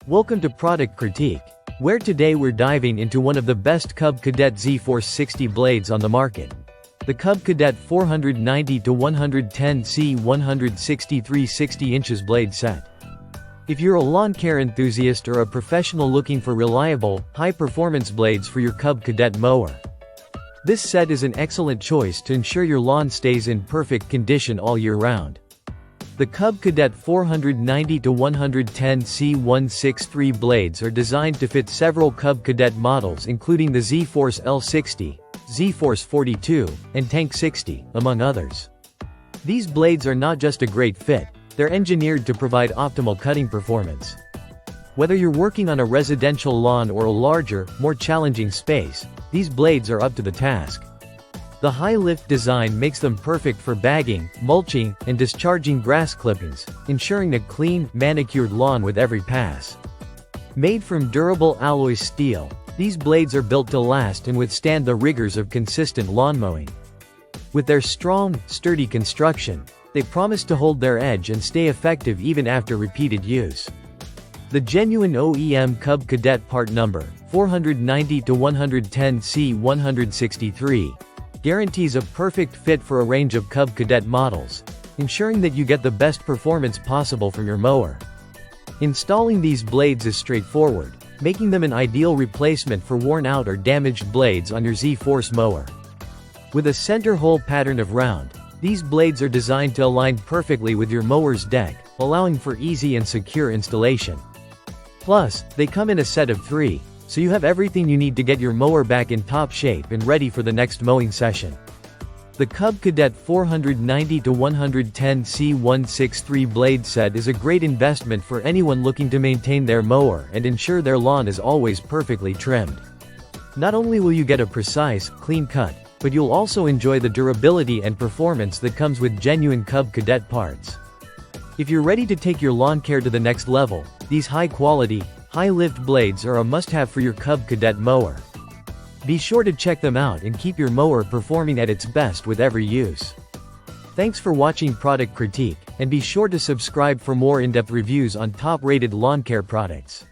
Welcome to Product Critique, where today we're diving into one of the best Cub Cadet Z Force 60 blades on the market. The Cub Cadet 490-110-C163 60 inches blade set. If you're a lawn care enthusiast or a professional looking for reliable, high-performance blades for your Cub Cadet mower, this set is an excellent choice to ensure your lawn stays in perfect condition all year round. The Cub Cadet 490-110-C163 blades are designed to fit several Cub Cadet models including the Z Force L60, Z Force 42, and Tank 60, among others. These blades are not just a great fit, they're engineered to provide optimal cutting performance. Whether you're working on a residential lawn or a larger, more challenging space, these blades are up to the task. The high-lift design makes them perfect for bagging, mulching, and discharging grass clippings, ensuring a clean, manicured lawn with every pass. Made from durable alloy steel, these blades are built to last and withstand the rigors of consistent lawn mowing. With their strong, sturdy construction, they promise to hold their edge and stay effective even after repeated use. The genuine OEM Cub Cadet part number, 490-110-C163, guarantees a perfect fit for a range of Cub Cadet models, ensuring that you get the best performance possible from your mower. Installing these blades is straightforward, making them an ideal replacement for worn-out or damaged blades on your Z Force mower. With a center hole pattern of round, these blades are designed to align perfectly with your mower's deck, allowing for easy and secure installation. Plus, they come in a set of 3, so you have everything you need to get your mower back in top shape and ready for the next mowing session. The Cub Cadet 490-110-C163 blade set is a great investment for anyone looking to maintain their mower and ensure their lawn is always perfectly trimmed. Not only will you get a precise, clean cut, but you'll also enjoy the durability and performance that comes with genuine Cub Cadet parts. If you're ready to take your lawn care to the next level, these high-quality, high-lift blades are a must-have for your Cub Cadet mower. Be sure to check them out and keep your mower performing at its best with every use. Thanks for watching Product Critique, and be sure to subscribe for more in-depth reviews on top-rated lawn care products.